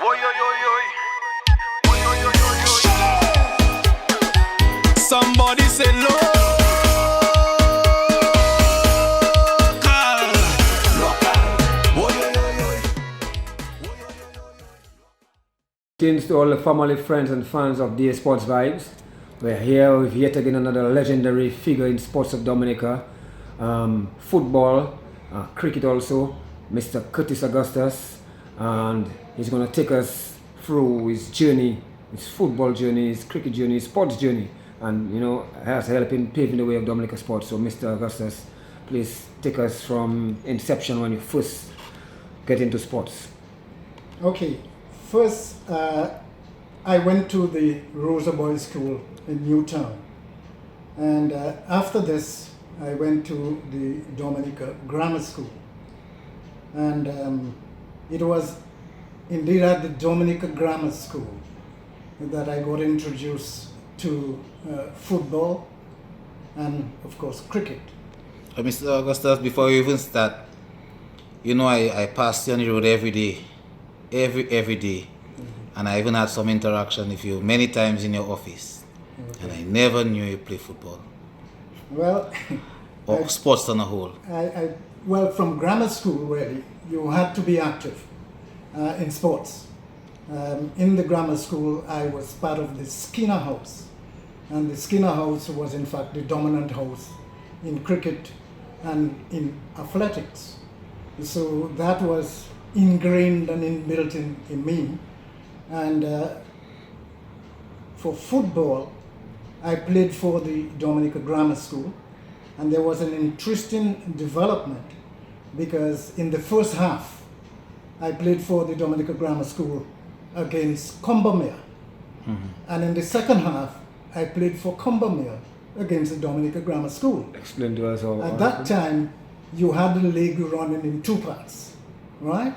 Oi, oi, oi, oi. Oi, oi, oi, oi, oi. Somebody say local. Greetings to all the family, friends and fans of DAsportsVYBEZ. We're here with yet again another legendary figure in sports of Dominica. Football, cricket also, Mr. KERTIST Augustus. And he's going to take us through his journey, his football journey, his cricket journey, his sports journey. And, you know, has helped in paving the way of Dominica sports. So, Mr. Augustus, please take us from inception when you first get into sports. Okay. First, I went to the Rosa Boys School in Newtown, and after this, I went to the Dominica Grammar School, and it was indeed at the Dominica Grammar School that I got introduced to football and, of course, cricket. Mr. Augustus, before we even start, you know I passed you on the road every day. Every day, and I even had some interaction with you many times in your office, and I never knew you play football. Well, or sports on a whole. Well, from grammar school, really, you had to be active in sports. In the grammar school, I was part of the Skinner House, and the Skinner House was in fact the dominant house in cricket and in athletics. So that was ingrained and inbuilt in me. And for football, I played for the Dominica Grammar School, and there was an interesting development because in the first half, I played for the Dominica Grammar School against Comberriere, and in the second half, I played for Comberriere against the Dominica Grammar School. Explain to us how. At that time, you had the league running in two parts. Right?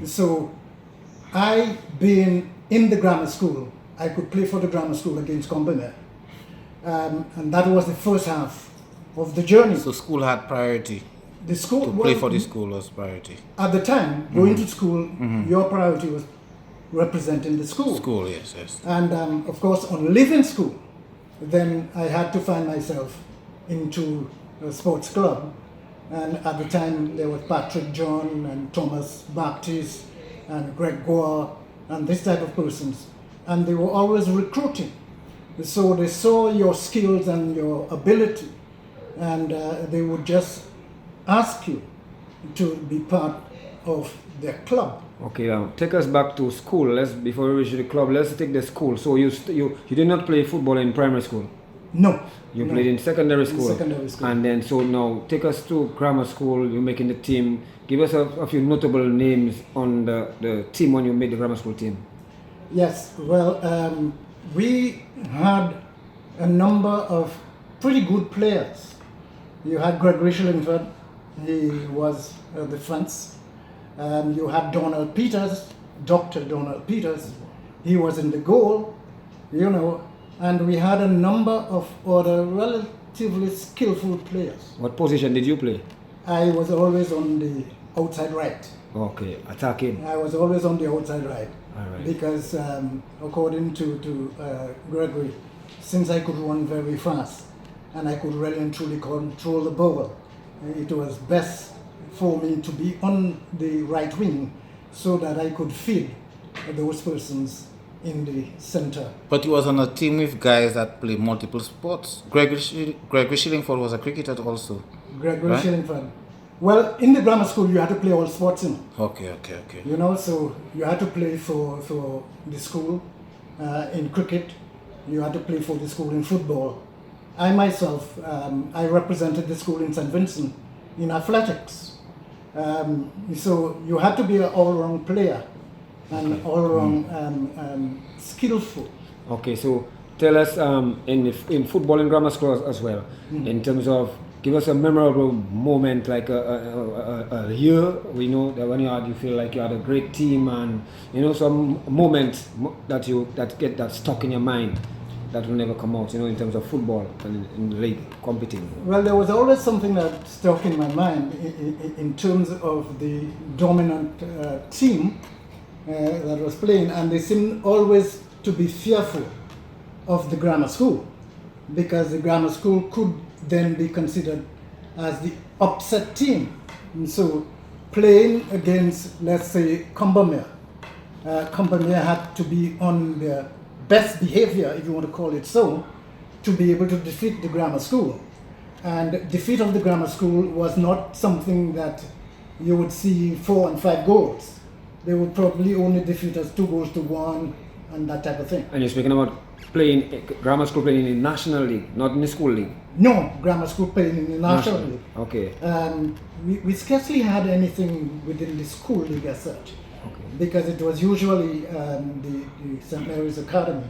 So, I being in the grammar school, I could play for the grammar school against Comberriere. And that was the first half of the journey. So school had priority. The school to play for the school was priority. At the time, going to school, your priority was representing the school. School, yes, yes. And of course, on leaving school, then I had to find myself into a sports club. And at the time, there was Patrick John and Thomas Baptiste and Greg Gore and this type of persons. And they were always recruiting. So they saw your skills and your ability, and they would just ask you to be part of their club. Okay, take us back to school. Before we reach the club, let's take the school. So you did not play football in primary school? No. You played in secondary school. Secondary school. And then, so now, take us to grammar school, you're making the team. Give us a few notable names on the team when you made the grammar school team. Yes, well, we had a number of pretty good players. You had Gregory Shillingford, he was the fence. You had Donald Peters, Dr. Donald Peters, he was in the goal, you know. And we had a number of other relatively skillful players. What position did you play? I was always on the outside right. Okay, attacking. I was always on the outside right. All right. Because according to Gregory, since I could run very fast and I could really and truly control the ball, it was best for me to be on the right wing so that I could feed those persons in the center. But you was on a team with guys that play multiple sports. Gregory Shillingford was a cricketer also. Gregory right? Shillingford. Well, in the grammar school, you had to play all sports, you know. Okay. You know, so you had to play for the school in cricket. You had to play for the school in football. I myself, I represented the school in St. Vincent in athletics. So you had to be an all-round player and all-round skillful. Okay, so tell us in football and grammar school as well, in terms of, give us a memorable moment, like a year. We know that when you feel like you had a great team, and you know some moment that stuck in your mind that will never come out. You know, in terms of football and in the league competing. Well, there was always something that stuck in my mind in terms of the dominant team that was playing, and they seemed always to be fearful of the grammar school, because the grammar school could then be considered as the upset team. And so playing against, let's say, Comberriere, Comberriere had to be on their best behavior, if you want to call it so, to be able to defeat the grammar school. And defeat of the grammar school was not something that you would see 4 and 5 goals. They would probably only defeat us 2 goals to 1 and that type of thing. And you're speaking about playing, grammar school playing in the National League, not in the school league? No, grammar school playing in the National League. Okay. We scarcely had anything within the school league as such, because it was usually the St. Mary's Academy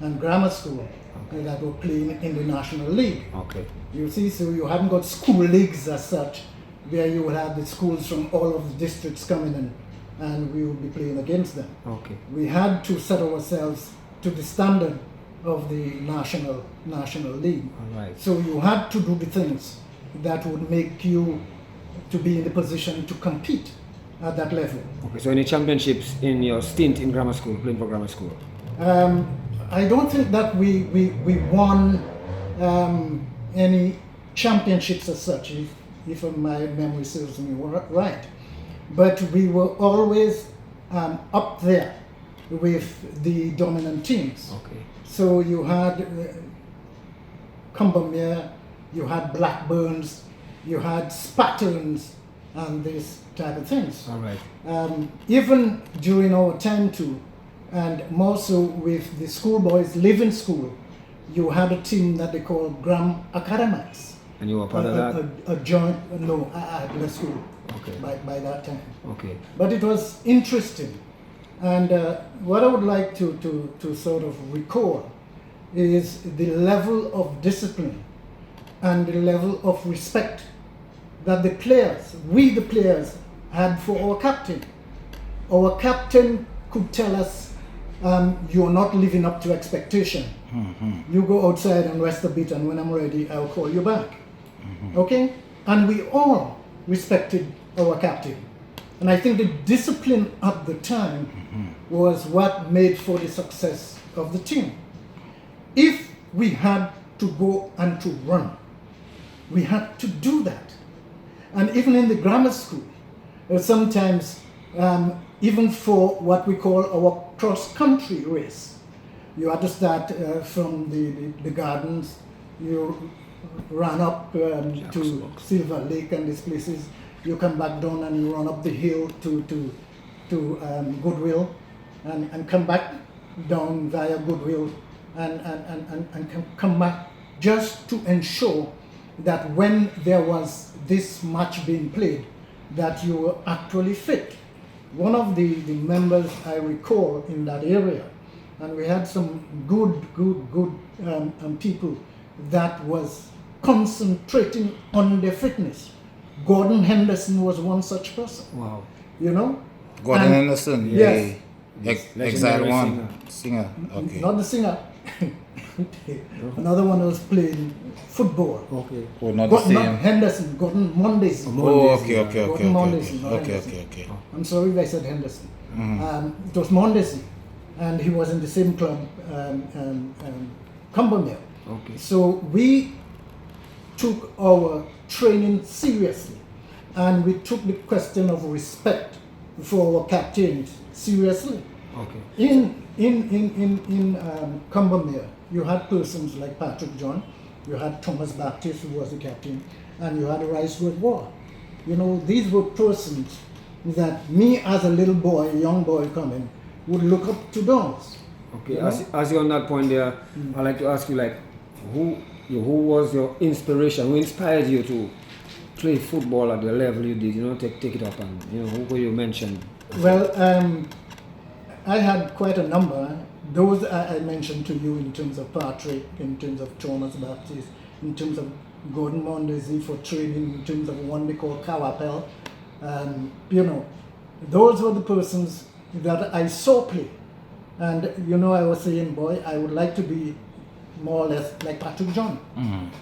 and grammar school that were playing in the National League. Okay. You see, so you haven't got school leagues as such, where you would have the schools from all of the districts coming in, and we would be playing against them. Okay. We had to set ourselves to the standard of the national league. All right. So you had to do the things that would make you to be in the position to compete at that level. Okay. So any championships in your stint in grammar school, playing for grammar school? I don't think that we won any championships as such, if my memory serves me right. But we were always up there with the dominant teams. Okay. So you had Comberriere, you had Blackburns, you had Spartans, and these type of things. All right. Even during our time too, and more so with the schoolboys living school, you had a team that they called Gram Academics. And you were part of that? A joint, no, I had left school Okay. by that time. Okay. But it was interesting. And what I would like to sort of recall is the level of discipline and the level of respect that the players, we the players, had for our captain. Our captain could tell us, you're not living up to expectation. Mm-hmm. You go outside and rest a bit, and when I'm ready, I'll call you back. Mm-hmm. Okay? And we all respected our captain. And I think the discipline at the time was what made for the success of the team. If we had to go and to run, we had to do that. And even in the grammar school, sometimes even for what we call our cross-country race, you had to start from the gardens, you run up to Silver Lake and these places, you come back down and you run up the hill to Goodwill and come back down via Goodwill and come back just to ensure that when there was this match being played, that you were actually fit. One of the members I recall in that area, and we had some good people that was concentrating on their fitness. Gordon Henderson was one such person. Wow. You know? Gordon Henderson, yes. Exile One singer. Okay. Not the singer. Another one was playing football. Okay. Oh, not the Not same. Henderson, Gordon Mondesi. Oh, okay. Gordon Mondesi, not Okay. Henderson. I'm sorry if I said Henderson. It was Mondesi, and he was in the same club, Comberriere. Okay. So we took our training seriously, and we took the question of respect for our captains seriously. Okay. In Comberriere, you had persons like Patrick John, you had Thomas Baptist, who was the captain, and you had Ricewood Ward. You know, these were persons that me as a little boy, a young boy coming, would look up to those. Okay. You know? As you're on that point there, I'd like to ask you, like, who was your inspiration? Who inspired you to play football at the level you did? You know, take it up, and who were you mentioned? Well, I had quite a number. Those I mentioned to you in terms of Patrick, in terms of Thomas Baptist, in terms of Gordon Mondesi for training, in terms of one they call Kawapel. Those were the persons that I saw play. And, I was saying, boy, I would like to be more or less like Patrick John,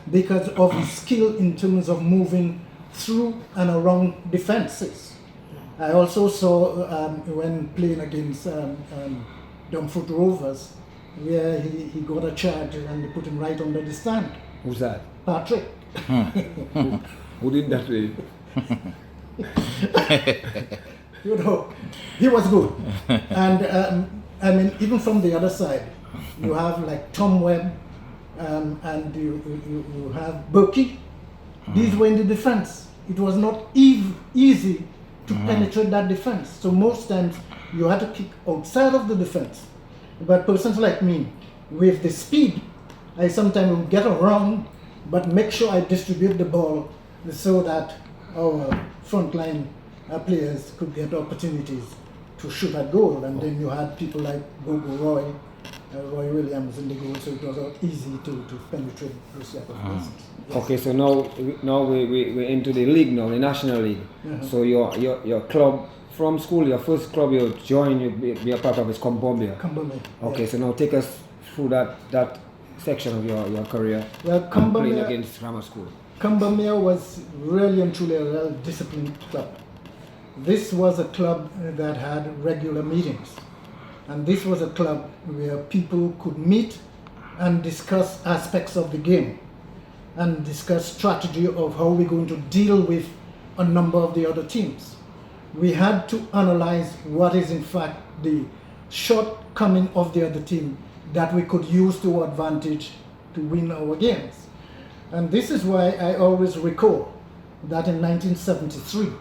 because of his skill in terms of moving through and around defenses. I also saw when playing against Dumfoot Rovers, where he got a charge and they put him right under the stand. Who's that? Patrick. Who did that to you? You know, he was good. And I mean, even from the other side, you have like Tom Webb and you have Berkey. These were in the defense. It was not easy to penetrate that defense. So most times you had to kick outside of the defense. But persons like me, with the speed, I sometimes will get around, but make sure I distribute the ball so that our frontline players could get opportunities to shoot at goal. And then you had people like Roy Williams in the goal, so it was not easy to penetrate those type of persons. Yes. Okay, so now we're into the league now, the National League. So your club from school, your first club you joined, you be a part of is Comberriere. Comberriere. Okay, yes. so now take us through that section of your career. Well, playing against grammar school. Comberriere was really and truly a well-disciplined club. This was a club that had regular meetings. And this was a club where people could meet and discuss aspects of the game and discuss strategy of how we're going to deal with a number of the other teams. We had to analyze what is in fact the shortcoming of the other team that we could use to our advantage to win our games. And this is why I always recall that in 1973,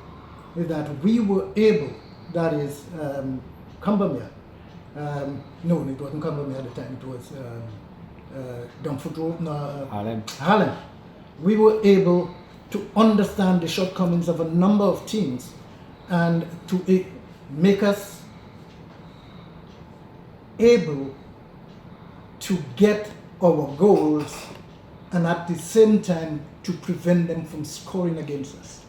that we were able, that is Comberriere, no, it wasn't Comberriere at the time, it was Harlem. We were able to understand the shortcomings of a number of teams and to make us able to get our goals and at the same time to prevent them from scoring against us.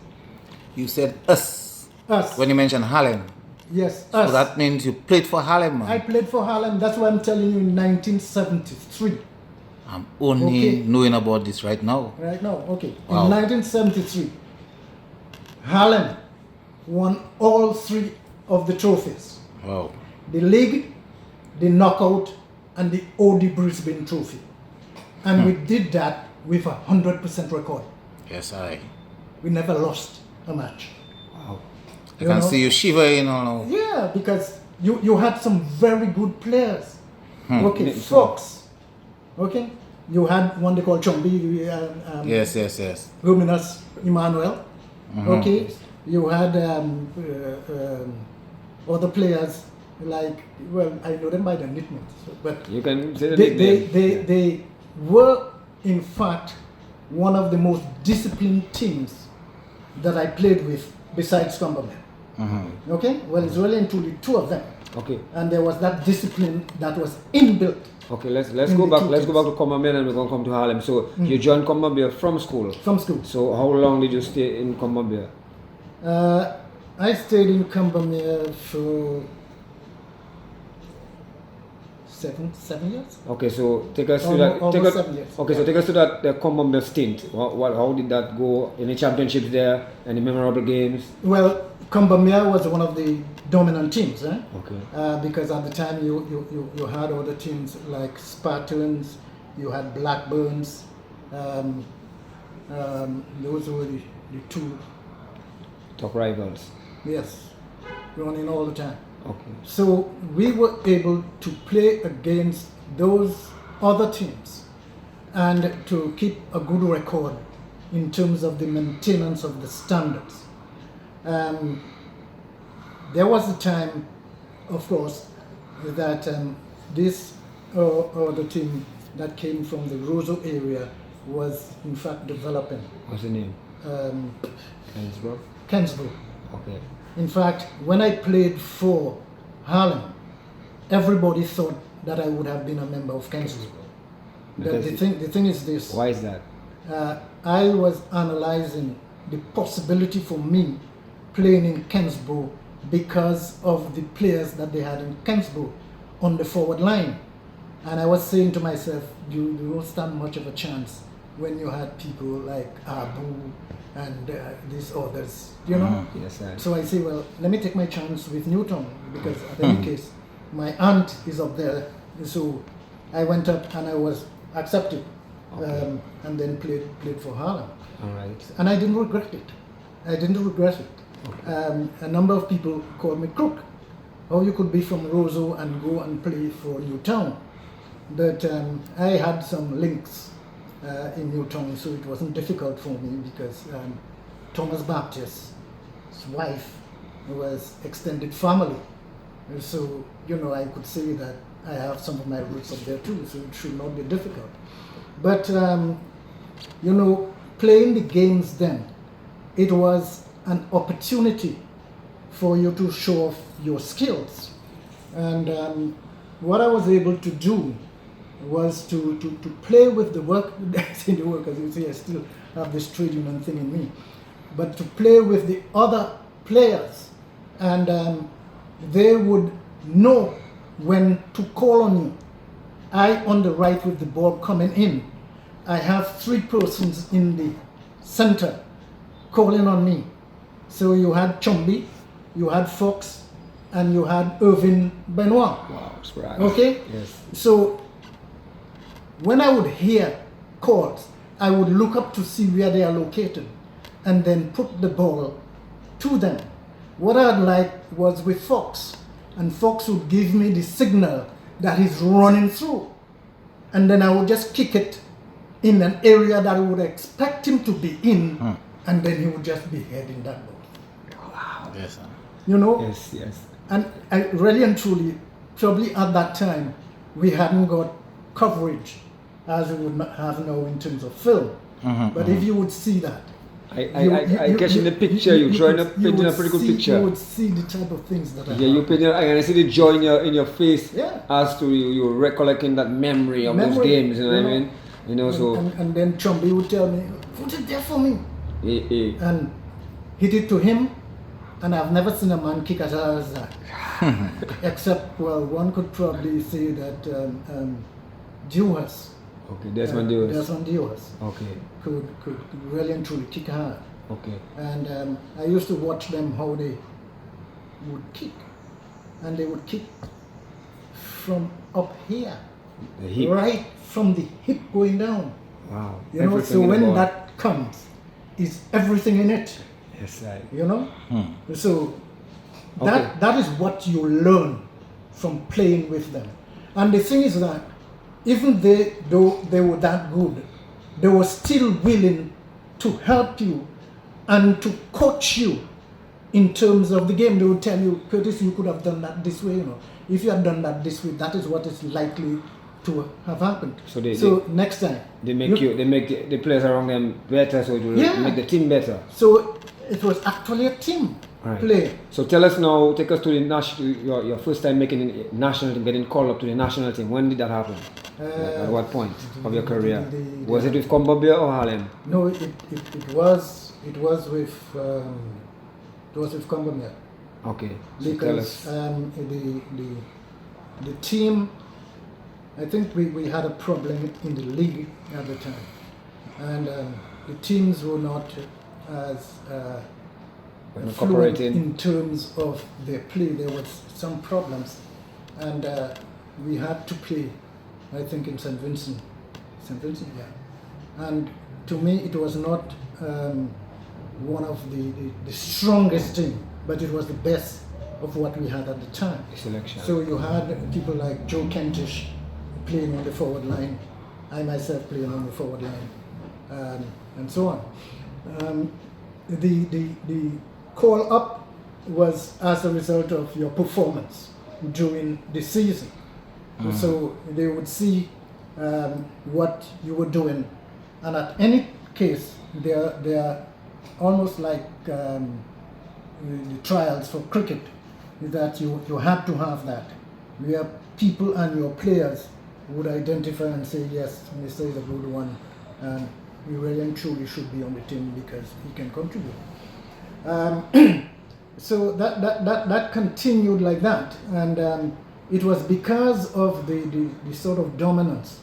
You said us. Us. When you mentioned Harlem. Yes, us. So that means you played for Harlem, man. I played for Harlem. That's why I'm telling you in 1973. I'm only knowing about this right now. Right now, okay. Wow. In 1973, Harlem won all 3 of the trophies. Wow. The league, the knockout, and the OD Brisbane trophy. And we did that with 100% record. Yes, I. We never lost a match. Wow. I can see you shivering, Yeah, because you had some very good players. Okay, So- Fox. Okay, you had one they called Chombi. Yes. Luminous Emmanuel. Okay, you had other players like, well, I know them by their nicknames, but You can say the nickname. they were in fact one of the most disciplined teams that I played with besides Comberriere. Okay, well, it's really and truly 2 of them. Okay. And there was that discipline that was inbuilt. Okay, let's go In back. the Let's go back teams. to Comberriere and we're gonna come to Harlem. So you joined Comberriere from school. From school. So how long did you stay in Comberriere? I stayed in Comberriere for 7 years. Okay, so take us to Almost that. 7 years. Okay, so take us to that the Comberriere stint. How did that go? Any championships there? Any memorable games? Well, Comberriere was one of the dominant teams, Okay. because at the time you had other teams like Spartans, you had Blackburns. Those were the 2, Top rivals. yes, running all the time. Okay. So we were able to play against those other teams and to keep a good record in terms of the maintenance of the standards. There was a time, of course, that this other team that came from the Roseau area was in fact developing. What's the name? Kensborough? Kensborough. Okay. In fact, when I played for Harlem, everybody thought that I would have been a member of Kensborough. The thing is this. Why is that? I was analyzing the possibility for me playing in Kensborough because of the players that they had in Kensborough on the forward line. And I was saying to myself, you don't stand much of a chance when you had people like Abu and these others, you know. Yes, sir. So I say, well, let me take my chance with Newton, because in any case, my aunt is up there. So I went up and I was accepted, and then played for Harlem. All right. And I didn't regret it. I didn't regret it. Okay. A number of people called me crook. How you could be from Roseau and go and play for Newtown. But I had some links in Newtown, so it wasn't difficult for me, because Thomas Baptist's wife was extended family. And so, you know, I could say that I have some of my roots up there too, so it should not be difficult. But, you know, playing the games then, it was an opportunity for you to show off your skills. And what I was able to do was to play with the work, as you see, I still have this trade union thing in me, but to play with the other players, and they would know when to call on you. I on the right with the ball coming in, I have 3 persons in the center calling on me. So you had Chumbi, you had Fox, and you had Irvin Benoit. Wow, that's right. Okay? Yes. So when I would hear calls, I would look up to see where they are located and then put the ball to them. What I'd like was with Fox, and Fox would give me the signal that he's running through. And then I would just kick it in an area that I would expect him to be in, and then he would just be heading that ball. Wow. Yes, sir. You know? Yes, yes. And I really and truly, probably at that time, we hadn't got coverage as we would not have now in terms of film. But if you would see that, I catch in the picture, you're painting a pretty good picture. You would see the type of things that I Yeah, you painting, and I see the joy in your face, Yeah. as to you recollecting that memory of those games, you know what I mean? You know, so and then Chumbi would tell me, put it there for me, eh. and hit it to him. And I've never seen a man kick as hard as that. Except, well, one could probably say that Duas. Okay, Desmond Duas. Desmond Duas Okay, could really and truly kick hard. okay. And I used to watch them how they would kick. And they would kick from up here, The hip. right from the hip going down. Wow. You know, Everything so in the when ball. that comes, is everything in it. Yes, right. You know? So Okay. that is what you learn from playing with them. And the thing is that even though they were that good, they were still willing to help you and to coach you in terms of the game. They would tell you, Curtis, you could have done that this way, you know. If you had done that this way, that is what is likely to have happened. So next time they make the players around them better, so it will Yeah. make the team better. So it was actually a team Right. play. So tell us now, take us to the your first time making a national team, getting called up to the national team. When did that happen? At what point of your career? Was it with Comberriere or Harlem? No, it was with Comberriere. Okay. So tell us. Because the team, I think we had a problem in the league at the time, and the teams were not as fluent Cooperating. in terms of their play. There was some problems, and we had to play, I think, in St. Vincent, yeah. And to me, it was not one of the strongest team, but it was the best of what we had at the time. Selection. So you had people like Joe Kentish playing on the forward line, I myself playing on the forward line, and so on. The call up was as a result of your performance during the season. So they would see what you were doing, and at any case, they are almost like the trials for cricket, that you have to have that, where people and your players would identify and say, yes, Mr. is a good one, and we really and truly should be on the team because he can contribute. So that continued like that, and it was because of the sort of dominance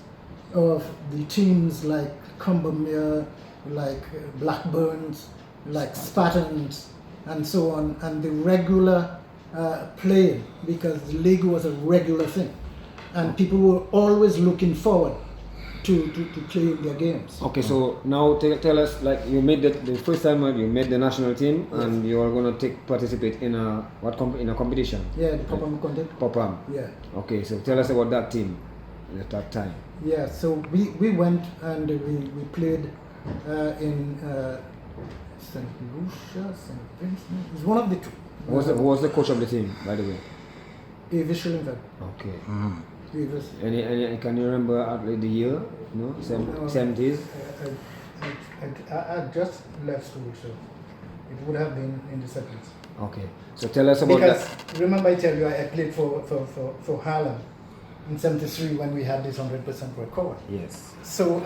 of the teams like Comberriere, like Blackburns, like Spartans, and so on, and the regular playing, because the league was a regular thing, and people were always looking forward to playing their games. Okay, so now tell us, like, you made the first time you made the national team, Yes. and you are going to participate in a in a competition. Yeah, the Popam content. Popam. Yeah. Okay, so tell us about that team at that time. Yeah, so we went and we played in St. Lucia, St. Vincent. It's one of the two. Who was the coach of the team, by the way? Visual Invent. Okay. Any can you remember the year? No, 70s. I just left school, so it would have been in the 70s. Okay, so tell us about Because that. remember I tell you I played for Harlem in 73 when we had this 100% record. Yes. So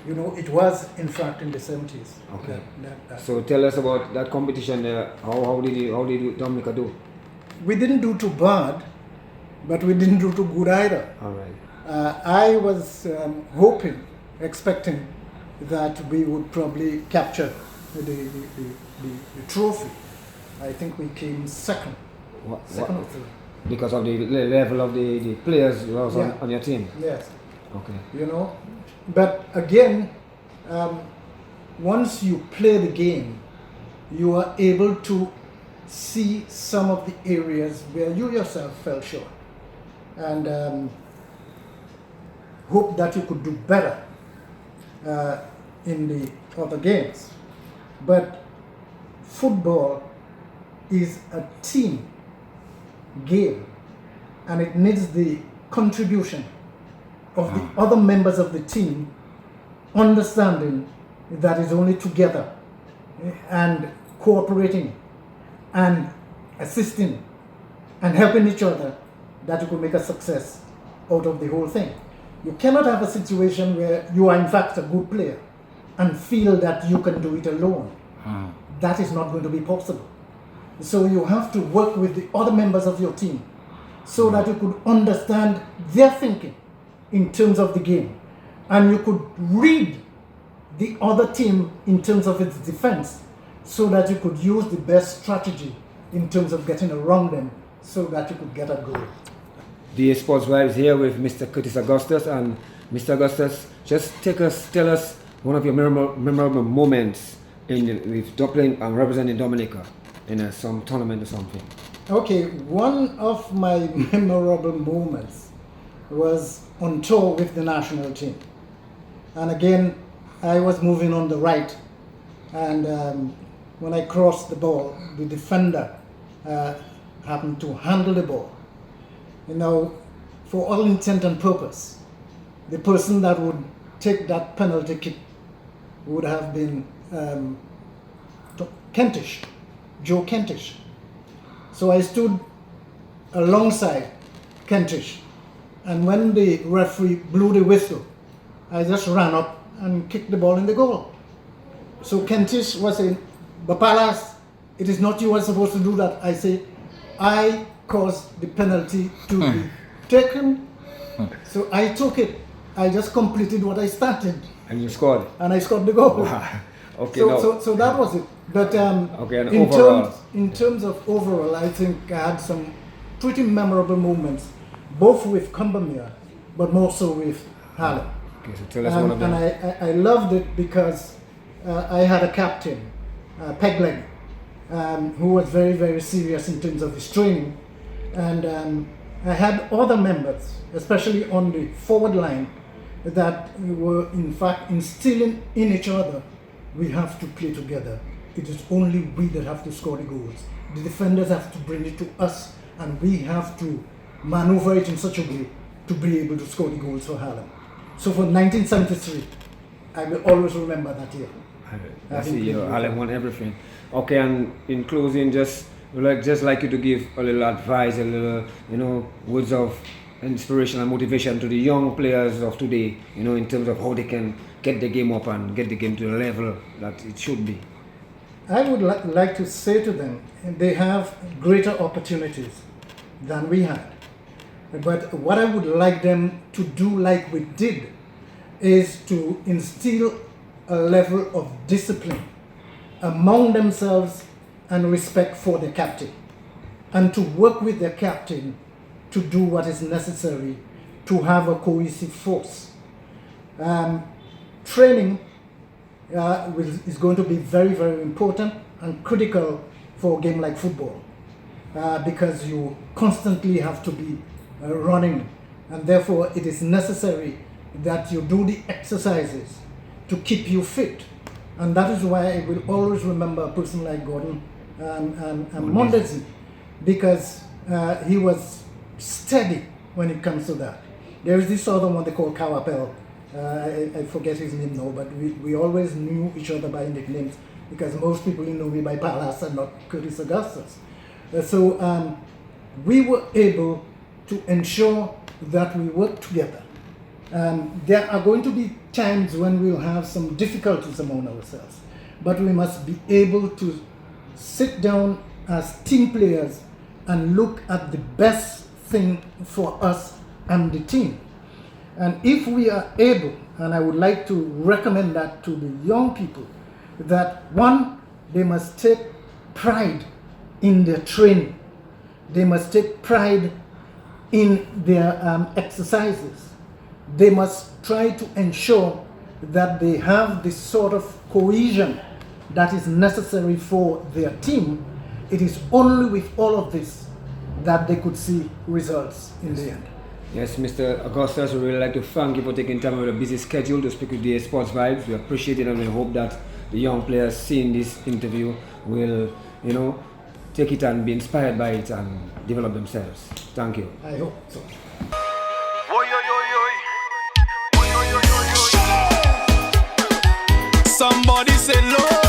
you know, it was in fact in the 70s. Okay. that- So tell us about that competition there. How did Dominica do? we didn't do too bad, but we didn't do too good either. All right. I was hoping, expecting that we would probably capture the trophy. I think we came second. Second or third. Because of the level of the players who was Yeah. on your team. Yes. Okay. You know, but again, once you play the game, you are able to see some of the areas where you yourself fell short, and hope that you could do better in the other games. But football is a team game, and it needs the contribution of the other members of the team, understanding that it's only together and cooperating and assisting and helping each other that you could make a success out of the whole thing. You cannot have a situation where you are in fact a good player and feel that you can do it alone. That is not going to be possible. So you have to work with the other members of your team so that you could understand their thinking in terms of the game, and you could read the other team in terms of its defense so that you could use the best strategy in terms of getting around them so that you could get a goal. The Sports Vibes here with Mr. Curtis Augustus, and Mr. Augustus, just tell us one of your memorable moments with playing and representing Dominica in some tournament or something. Okay, one of my memorable moments was on tour with the national team. And again, I was moving on the right, and when I crossed the ball, the defender happened to handle the ball. You know, for all intent and purpose, the person that would take that penalty kick would have been Joe Kentish. So I stood alongside Kentish, and when the referee blew the whistle, I just ran up and kicked the ball in the goal. So Kentish was saying, "Bapalas, it is not you who are supposed to do that." I say, "I caused the penalty to be taken, so I took it. I just completed what I started." And you scored. And I scored the goal. Okay. So that was it. But Okay, and overall? in terms of overall, I think I had some pretty memorable moments, both with Comberriere, but more so with Harlem. Okay, so tell us one of them. And I loved it because I had a captain, Pegleg, who was very, very serious in terms of his training. And I had other members, especially on the forward line, that were in fact instilling in each other, we have to play together. It is only we that have to score the goals. The defenders have to bring it to us, and we have to maneuver it in such a way to be able to score the goals for Harlem. So for 1973, I will always remember that year. I see you. Harlem won everything. Okay, and in closing, just like you to give a little advice, a little, words of inspiration and motivation to the young players of today, in terms of how they can get the game up and get the game to the level that it should be. I would like to say to them, they have greater opportunities than we had. But what I would like them to do like we did is to instill a level of discipline among themselves and respect for the captain, and to work with the captain to do what is necessary to have a cohesive force. Training is going to be very, very important and critical for a game like football, because you constantly have to be running, and therefore it is necessary that you do the exercises to keep you fit. And that is why I will always remember a person like Gordon and Mondesi, because he was steady when it comes to that. There is this other one they call Kawapel. I forget his name now, but we always knew each other by nicknames, because most people know me by Palas and not Curtis Augustus. So we were able to ensure that we work together. There are going to be times when we'll have some difficulties among ourselves, but we must be able to sit down as team players and look at the best thing for us and the team. And if we are able, and I would like to recommend that to the young people, that one, they must take pride in their training. They must take pride in their exercises. They must try to ensure that they have this sort of cohesion that is necessary for their team. It is only with all of this that they could see results in the end. Yes, Mr. Augustus, we really like to thank you for taking time out of a busy schedule to speak with the Sports Vibes. We appreciate it, and we hope that the young players seeing this interview will, take it and be inspired by it and develop themselves. Thank you. I hope so. Oi, oi, oi, oi. Oi, oi, oi, oi, oi. Somebody say no.